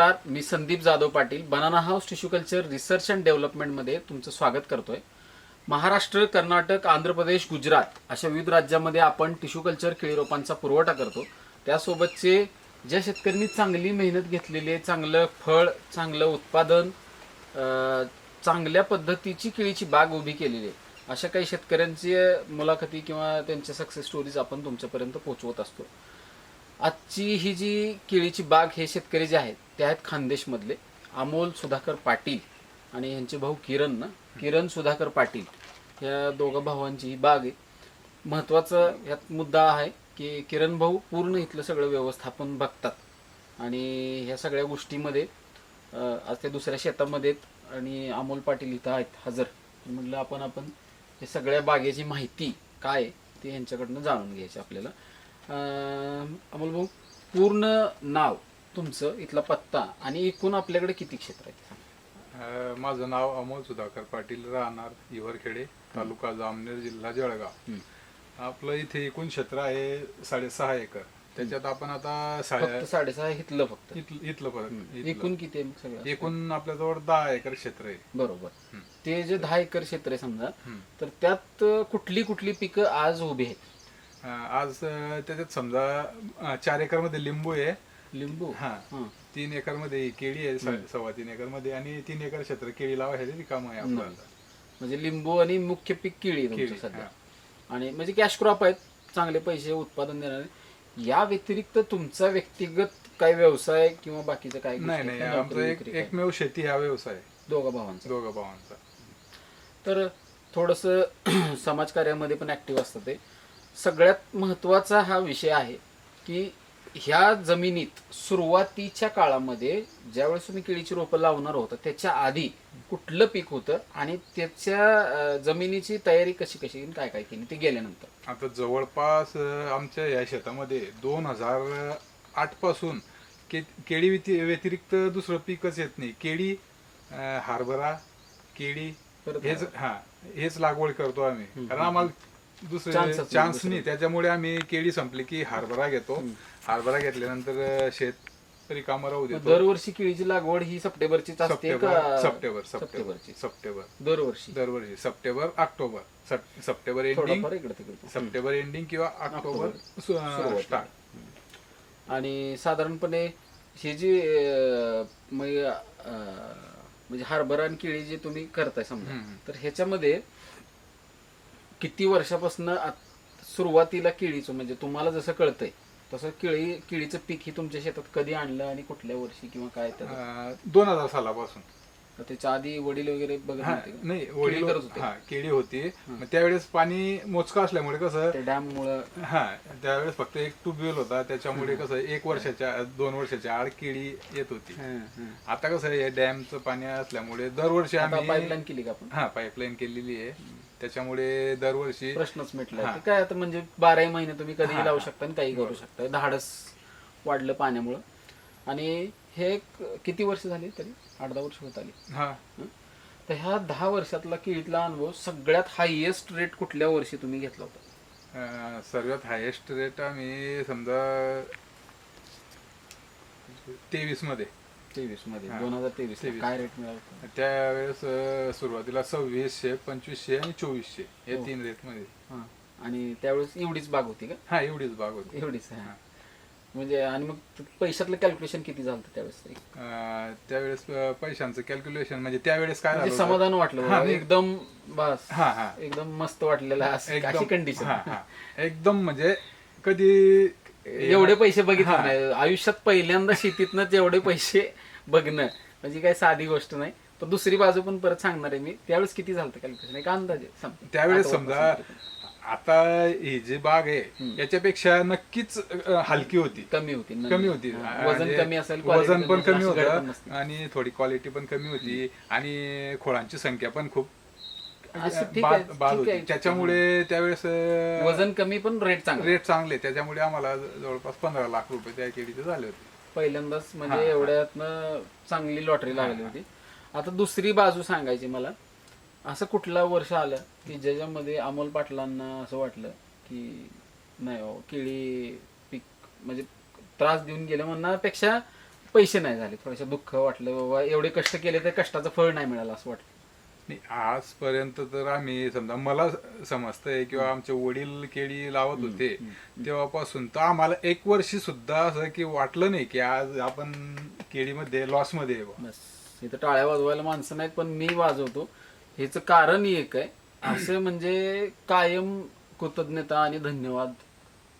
नमस्कार, मी Sandeep Jadhav Patil banana house tissue culture research and डेव्हलपमेंटमध्ये तुमचं स्वागत करतोय. महाराष्ट्र, कर्नाटक, आंध्र प्रदेश, गुजरात अशा विविध राज्यांमध्ये आपण टिश्यू कल्चर केळी रोपांचा पुरवठा करतो. त्यासोबतचे ज्या शेतकऱ्यांनी चांगली मेहनत घेतलेली आहे, चांगलं फळ, चांगलं उत्पादन, चांगल्या पद्धतीची केळीची बाग उभी केलेली आहे, अशा काही शेतकऱ्यांची मुलाखती किंवा त्यांच्या सक्सेस स्टोरीज आपण तुमच्यापर्यंत पोहोचवत असतो. आजची ही जी केळीची बाग हे शेतकरी जे आहेत ते आहेत खानदेशमधले अमोल सुधाकर पाटील आणि यांचे भाऊ किरण सुधाकर पाटील. या दोघं भावांची ही बाग आहे. महत्त्वाचा यात मुद्दा आहे की किरण भाऊ पूर्ण इथलं सगळं व्यवस्थापन बघतात आणि ह्या सगळ्या गोष्टीमध्ये आज ते दुसऱ्या शेतामध्ये आहेत आणि अमोल पाटील इथं आहेत हजर. म्हटलं आपण हे सगळ्या बागेची माहिती काय ते यांच्याकडनं जाणून घ्यायची आपल्याला. अमोल भाऊ, पूर्ण नाव तुमचं, इथला पत्ता आणि एकूण आपल्याकडे किती क्षेत्र आहे? माझं नाव अमोल सुधाकर पाटील, राहणार हिवरखेडे, तालुका जामनेर, जिल्हा जळगाव. आपलं इथे एकूण क्षेत्र आहे 6.5 एकर. त्याच्यात आपण आता 6.5 इथलं फक्त इथलं परत एकूण किती आहे सगळं? एकूण आपल्याजवळ 10 एकर क्षेत्र आहे. बरोबर. ते जे 10 एकर क्षेत्र आहे समजा, तर त्यात कुठली कुठली पिकं आज उभी आहेत? आज त्याच्यात समजा 4 एकर मध्ये लिंबू आहे. लिंबू? 3 एकर मध्ये केळी आहे, 3.25 एकर मध्ये, आणि 3 एकर क्षेत्र केळी लावायचे काम आहे आपल्याला. म्हणजे लिंबू आणि मुख्य पीक केळी तुमचं सध्या. आणि म्हणजे कॅश क्रॉप आहेत, चांगले पैसे उत्पादन देणारे. या व्यतिरिक्त तुमचा व्यक्तिगत काय व्यवसाय किंवा बाकीचं काय? नाही, आमचा एकमेव शेती हा व्यवसाय दोघा भावांचा. तर थोडंसं समाजकार्यामध्ये पण ऍक्टिव्ह असतं. ते सगळ्यात महत्वाचा हा विषय आहे की ह्या जमिनीत सुरुवातीच्या काळामध्ये ज्यावेळेस तुम्ही केळीची रोपं लावणार होता त्याच्या आधी कुठलं पीक होतं आणि त्याच्या जमिनीची तयारी कशी काय केली ते गेल्यानंतर? आता जवळपास आमच्या या शेतामध्ये 2008 पासून केळी व्यतिरिक्त दुसरं पीकच येत नाही. केळी, हरभरा, केळी हेच लागवड करतो आम्ही, कारण आम्हाला दुसरे चान्स नाही. त्याच्यामुळे आम्ही केळी संपली की हरभरा घेतो. हरभरा घेतल्यानंतर शेत रिकामं राहू देतो. दरवर्षी केळीची लागवड ही सप्टेंबरचीच असते का? सप्टेंबर दरवर्षी सप्टेंबर, ऑक्टोबर, सप्टेंबर एंडिंग किंवा ऑक्टोबर स्टार्ट. आणि साधारणपणे हे जी म्हणजे हरभरा आणि केळी जे तुम्ही करताय समजा, तर ह्याच्यामध्ये किती वर्षापासून सुरुवातीला केळीचं, म्हणजे तुम्हाला जसं कळतंय तसं केळीचं पीक ही तुमच्या शेतात कधी आणलं आणि कुठल्या वर्षी किंवा काय? 2000 सालापासून. त्याच्या आधी वडील वगैरे बघत नाही, वडील केळी होती. त्यावेळेस पाणी मोजकं असल्यामुळे कसं डॅम मुळे त्यावेळेस फक्त एक ट्यूबवेल होता. त्याच्यामुळे कसं 1 वर्षाच्या 2 वर्षाच्या आड केळी येत होती. आता कसं हे डॅमचं पाणी असल्यामुळे दरवर्षी आम्ही पाईपलाईन केली का आपण? पाईपलाईन केलेली आहे. त्याच्यामुळे दरवर्षी प्रश्नच मिटला. काय आता म्हणजे 12 महिने तुम्ही कधीही लावू शकता आणि काही करू शकता. धाडस वाढलं पाण्यामुळं. आणि हे किती वर्ष झाली? तरी 8-10 वर्ष होत आली. तर ह्या 10 वर्षातला केळीतला अनुभव सगळ्यात हायएस्ट रेट कुठल्या वर्षी तुम्ही घेतला होता? सर्वात हायएस्ट रेट आम्ही समजा 23 मध्ये 2023 काय रेट मिळाला? त्यावेळेस सुरुवातीला 2600, 2500 आणि 2400 हे 3 रेट मध्ये. आणि त्यावेळेस एवढीच बाग होती का? एवढीच बाग होती. एवढीच. म्हणजे आणि मग पैशातलं कॅल्क्युलेशन किती झालं त्यावेळेस? त्यावेळेस पैशांचं कॅल्क्युलेशन म्हणजे त्यावेळेस काय समाधान वाटलं एकदम, बस एकदम मस्त वाटलेलं अशी कंडिशन. एकदम म्हणजे कधी एवढे पैसे बघितले नाही आयुष्यात. पहिल्यांदा शेतीतनच एवढे पैसे बघणं म्हणजे काय साधी गोष्ट नाही. पण दुसरी बाजू पण परत सांगणार आहे मी. त्यावेळेस किती झालं कॅल्क्युलेशन एक अंदाजे? त्यावेळेस समजा आता ही जी बाग आहे याच्यापेक्षा नक्कीच हलकी होती, कमी होती. वजन कमी असेल, वजन पण कमी होतं आणि थोडी क्वालिटी पण कमी होती आणि खोळांची संख्या पण खूप बाद होती. त्याच्यामुळे त्यावेळेस वजन कमी पण रेट चांगले. त्याच्यामुळे आम्हाला जवळपास 15 लाख रुपये त्या केळीचे झाले होते पहिल्यांदाच. म्हणजे एवढ्यातनं चांगली लॉटरी लागली होती. आता दुसरी बाजू सांगायची मला. असं कुठलं वर्ष आलं की ज्याच्यामध्ये अमोल पाटलांना असं वाटलं की नाही केळी पीक म्हणजे त्रास देऊन गेलं म्हणण्यापेक्षा पैसे नाही झाले, थोडंसं दुःख वाटलं बाबा एवढे कष्ट केले तर कष्टाचं फळ नाही मिळालं असं वाटलं? नाही, आजपर्यंत तर आम्ही समजा मला समजतंय किंवा आमचे वडील केळी लावत होते तेव्हापासून तर आम्हाला एक वर्षी सुद्धा असं की वाटलं नाही की आज आपण केळीमध्ये लॉस मध्ये आहे बुवा. बस इथं टाळ्या वाजवायला माणसं नाहीत, पण मी वाजवतो. ह्याचं कारण एक आहे, असं म्हणजे कायम कृतज्ञता आणि धन्यवाद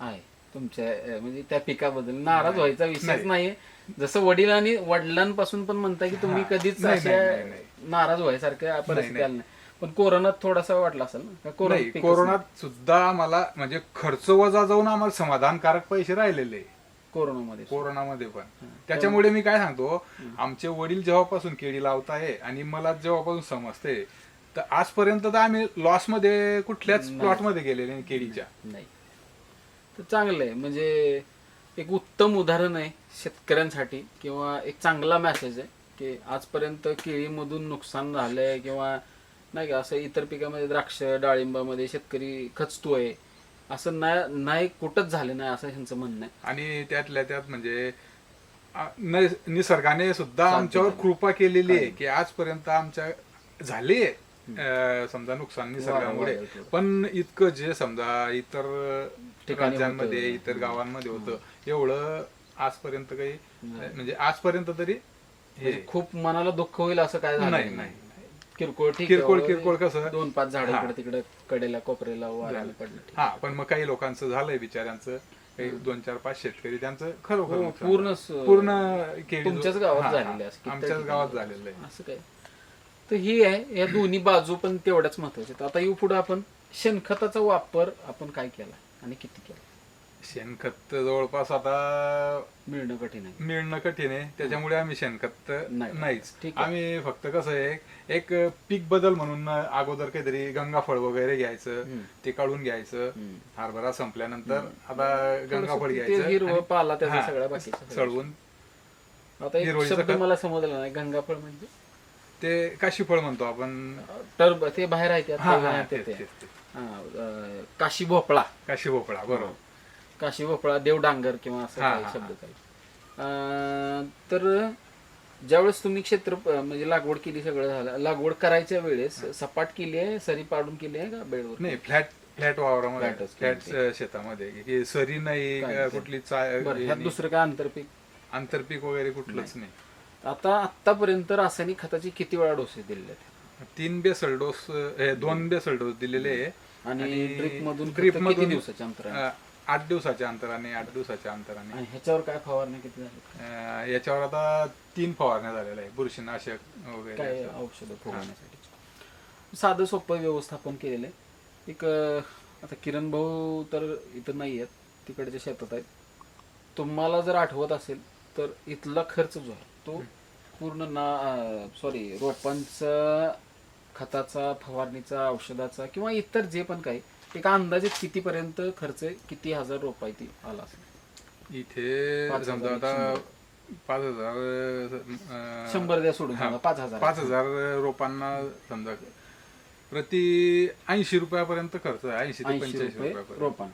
आहे तुमच्या म्हणजे त्या पिकाबद्दल. नाराज व्हायचा विषयच नाहीये. जसं वडिलांपासून पण म्हणताय की तुम्ही कधीच नाही, अशा नाही, नाही, नाही. नाराज व्हायसारख्या परिस्थिती आली नाही. पण कोरोनात थोडासा वाटला असेल ना का? नाही, पीकच कोरोनात सुद्धा मला म्हणजे खर्च वजा जाऊन आम्हाला समाधानकारक पैसे राहिलेले कोरोनामध्ये कोरोनामध्ये पण. त्याच्यामुळे मी काय सांगतो, आमचे वडील जेव्हापासून केळी लावताय आणि मला जेव्हापासून समजते तर आजपर्यंत तर आम्ही लॉस मध्ये कुठल्याच प्लॉट मध्ये गेलेले नाही केळीच्या. नाही. तर चांगलं आहे, म्हणजे एक उत्तम उदाहरण आहे शेतकऱ्यांसाठी किंवा एक चांगला मेसेज आहे की आजपर्यंत केळीमधून नुकसान झालंय किंवा नाही का, असं इतर पिकामध्ये द्राक्ष डाळिंबामध्ये शेतकरी खचतोय असं नाही कुठंच झालं नाही असं ह्यांचं म्हणणं आहे. आणि त्यातल्या त्यात म्हणजे निसर्गाने सुद्धा आमच्यावर कृपा केलेली आहे की आजपर्यंत आमच्या झाले समजा नुकसान निसर्गामुळे, पण इतकं जे समजा इतर राज्यांमध्ये इतर गावांमध्ये होतं एवढं आजपर्यंत काही म्हणजे आजपर्यंत तरी हे खूप मनाला दुःख होईल असं काय झालं नाही, नाही. किरकोळ ठीक किरकोळ कसं 2-5 झाड इकडे तिकडे कडेला कोपऱ्याला वारायला पडलं. हा, पण मग काही लोकांचं झालंय बिचाऱ्यांचं, काही 2-4-5 शेतकरी त्यांचं खरोखर नुकसान पूर्ण झालं. पूर्ण केळी तुमच्याच गावात झालेले असं आमच्याच गावात झालेलं आहे. असं काय. तर ही आहे, या दोन्ही बाजू पण तेवढ्याच महत्वाच्या. आता येऊ पुढे आपण शेणखताचा वापर आपण काय केला आणि किती केला? शेणखत जवळपास आता मिळणं कठीण आहे. मिळणं कठीण आहे, त्याच्यामुळे आम्ही शेणखत नाहीच. ठीक आहे. आम्ही फक्त कसं आहे एक पीक बदल म्हणून अगोदर काहीतरी गंगाफळ वगैरे घ्यायचं, ते काढून घ्यायचं. हरभरा संपल्यानंतर आता गंगाफळ घ्यायचं, हिरवं पाला त्याचा हा, सगळा बाकीचा चढवून. आता एक हिरवळीचं शब्द खत. मला समजला नाही, गंगाफळ म्हणजे ते काशीफळ म्हणतो आपण. टर्ब ते बाहेर आहे त्यात, हा, ते हा, बाहेर तेच, ते. तेच, तेच. काशी भोपळा. काशी भोपळा, बरोबर. काशी भोपळा, देवडांगर किंवा असं हा, काही हा. शब्द काही. तर ज्यावेळेस तुम्ही क्षेत्र म्हणजे लागवड केली, सगळं झालं, लागवड करायच्या वेळेस सपाट केली आहे, सरी पाडून केली आहे का बेडवर? नाही, फ्लॅट वावरामध्ये, फ्लॅटच फ्लॅट शेतामध्ये, की सरी नाही काय कुठली बरं, ह्यात दुसरं काय आंतरपीक? आंतरपीक वगैरे कुठलंच नाही. आतापर्यंत रासायनिक खताची किती वेळा डोसेस दिलेले आहेत? 2 बेसल डोस दिलेले आहे. आणि ड्रिप मधून किती दिवसाच्या अंतराने? 8 दिवसाच्या अंतराने, 8 दिवसाच्या अंतराने. आणि ह्याच्यावर काय फवारणी किती झाली? याच्यावर आता 3 फवारण्या झालेल्या आहे, बुरशीनाशक काय वगैरे. औषधं फवारण्यासाठी साधं सोपं व्यवस्थापन केलेलं आहे. एक आता किरण भाऊ तर इथं नाही आहेत, तिकडच्या शेतात आहेत. तुम्हाला जर आठवत असेल तर इथला खर्च जो आहे तो पूर्ण रोपांचा, खताचा, फवारणीचा, औषधाचा किंवा इतर जे पण काही एका अंदाजे कितीपर्यंत खर्च, किती हजार रोपायती आला असेल? इथे समजा आता 5,000 100 द्या सोडून, 5,000 रोपांना समजा प्रति 80 रुपयापर्यंत खर्च आहे. 80 ते 85 रुपये रुपयापर्यंत रोपान.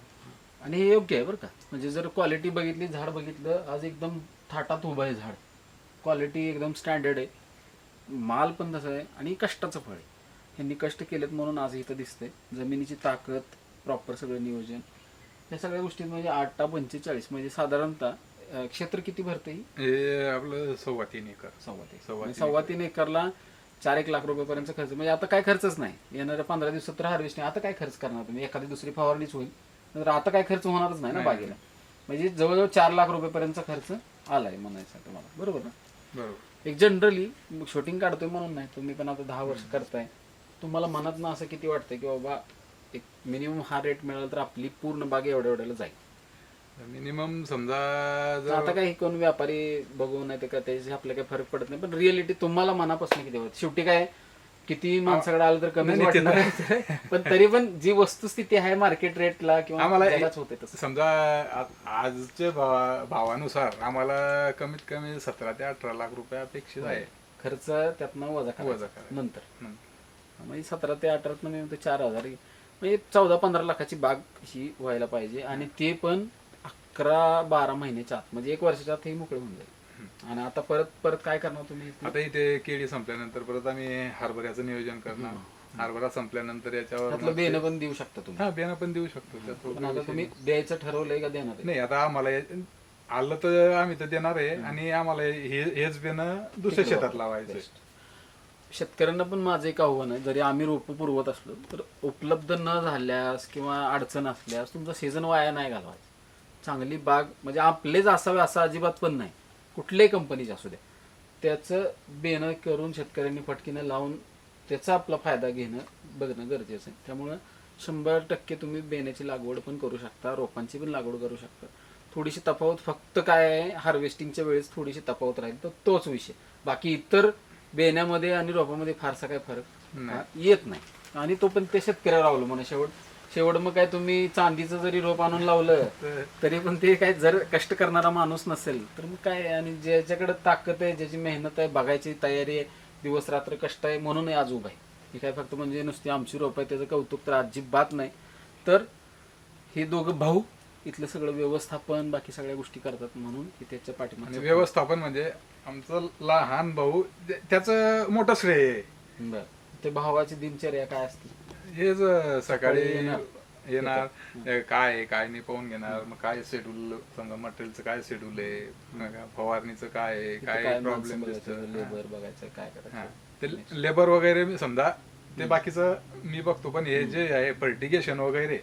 आणि हे योग्य आहे बरं का. म्हणजे जर क्वालिटी बघितली, झाड बघितलं, आज एकदम थाटात उभं आहे झाड, क्वालिटी एकदम स्टँडर्ड आहे, माल पण तसा आहे आणि कष्टाचं फळ आहे. ह्यांनी कष्ट केलेत म्हणून आज इथं दिसतंय. जमिनीची ताकद, प्रॉपर सगळं नियोजन, या सगळ्या गोष्टी म्हणजे 8x45 म्हणजे साधारणतः क्षेत्र किती भरते? हे आपलं 3.25 एकर. 3.25 एकरला 4-1 लाख रुपयापर्यंत खर्च. म्हणजे आता काय खर्चच नाही. येणाऱ्या 15 दिवसात तर हार्वेस्टिंग. आता काय खर्च करणार तुम्ही? एखादी दुसरी फवारणीच होईल, तर आता काय खर्च होणारच नाही ना बागेला. म्हणजे जवळजवळ 4 लाख रुपयापर्यंतचा खर्च आलाय म्हणायचं तुम्हाला, बरोबर ना? बरोबर. एक जनरली शूटिंग काढतोय म्हणून नाही, तुम्ही पण आता 10 वर्ष करताय, तुम्हाला मनात ना असं किती वाटतंय की बाबा एक मिनिमम हा रेट मिळाला तर आपली पूर्ण बाग एवढ्याला जाईल? मिनिमम समजा आता काही कोण व्यापारी बघू नाही का त्याची आपल्याला काही फरक पडत नाही, पण रिअलिटी तुम्हाला मनापासून किती होत? शेवटी काय किती माणसाकडे आलं तर कमी वाटणार आहे, पण तरी पण जी वस्तुस्थिती आहे मार्केट रेटला किंवा आम्हाला होते तसं. समजा आजच्या भावानुसार आम्हाला कमीत कमी 17 ते 18 लाख रुपये अपेक्षित आहे खर्च, त्यातनं वजा करायचा नंतर. म्हणजे 17 ते 18 मिळून 4,000, म्हणजे 14-15 लाखाची बाग ही व्हायला पाहिजे. आणि ते पण 11-12 महिन्याच्या आत, म्हणजे 1 वर्षाच्या आत हे मोकळे होऊन जाईल. आणि आता परत परत काय करणार तुम्ही आता इथे केळी संपल्यानंतर परत आम्ही हरभऱ्याचं नियोजन करणार. हरभरा संपल्यानंतर याच्यावर त्यातलं बेनं पण देऊ शकता तुम्ही. हा बियाणं पण देऊ शकतो त्यात पण थोडं आता तुम्ही द्यायचं ठरवलंय का देणार आहे? नाही. आता आम्हाला आलं तर आम्ही तर देणार आहे आणि आम्हाला हेच बियाणं दुसऱ्या शेतात लावायचं. शेतकऱ्यांना पण माझं एक आव्हान आहे, जरी आम्ही रोपं पुरवत असलो तर उपलब्ध न झाल्यास किंवा अडचण असल्यास तुमचा सीझन वाया नाही घालवायचा. चांगली बाग म्हणजे आपलेच असावे असं अजिबात पण नाही, कुठल्याही कंपनीचे असू द्या, त्याचं बेनं करून शेतकऱ्यांनी फटकीनं लावून त्याचा आपला फायदा घेणं बघणं गरजेचं आहे. त्यामुळं 100% तुम्ही बेण्याची लागवड पण करू शकता, रोपांची पण लागवड करू शकता. थोडीशी तफावत फक्त काय आहे, हार्वेस्टिंगच्या वेळेस थोडीशी तफावत राहील तर तोच विषय. बाकी इतर बेण्यामध्ये आणि रोपामध्ये फारसा काय फरक येत नाही. आणि तो पण ते शेतकऱ्यावर अवलंबून आहे. शेवट मग काय तुम्ही चांदीचं जरी रोप आणून लावलं तरी पण ते काय जर कष्ट करणारा माणूस नसेल तर मग काय, आणि ज्याच्याकडे ताकद आहे, ज्याची मेहनत आहे, बघायची तयारी आहे, दिवस रात्र कष्ट आहे म्हणून आज उभा आहे. हे काय फक्त म्हणजे नुसती आमची रोप आहे त्याचं कौतुक तर अजिबात नाही. तर हे दोघं भाऊ इथलं सगळं व्यवस्थापन बाकी सगळ्या गोष्टी करतात म्हणून हे त्याच्या पाठीमागे व्यवस्थापन म्हणजे आमचं लहान भाऊ त्याचं मोठं श्रेय आहे. बरं. ते भावाची दिनचर्या काय असते? हेच सकाळी येणार, काय आहे काय नाही पाहून घेणार, मग काय शेड्यूल, समजा मटेरियलचं काय शेड्यूल आहे, फवारणीचं काय आहे, काय प्रॉब्लेम लेबर बघायचं काय करायचं, ते लेबर वगैरे समजा ते बाकीचं मी बघतो. पण हे जे आहे फर्टिगेशन वगैरे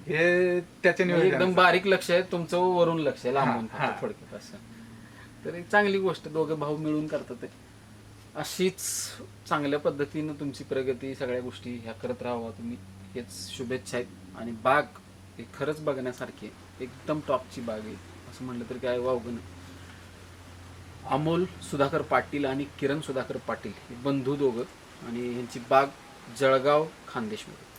हे त्याच्या म्हणजे नियोजन एकदम बारीक लक्ष आहे तुमचं, वरून लक्ष आहे, लांबून फक्त थोडक्यात असं. तर एक चांगली गोष्ट, दोघं भाऊ मिळून करतात ते. अशीच चांगल्या पद्धतीनं तुमची प्रगती सगळ्या गोष्टी ह्या करत राहावा तुम्ही, हेच शुभेच्छा आहेत. आणि बाग हे खरंच बघण्यासारखी आहे, एकदम टॉपची बाग आहे असं म्हणलं तरी काय वावगं नाही. अमोल सुधाकर पाटील आणि किरण सुधाकर पाटील हे बंधू दोघं, आणि ह्यांची बाग जळगाव खानदेशमध्ये.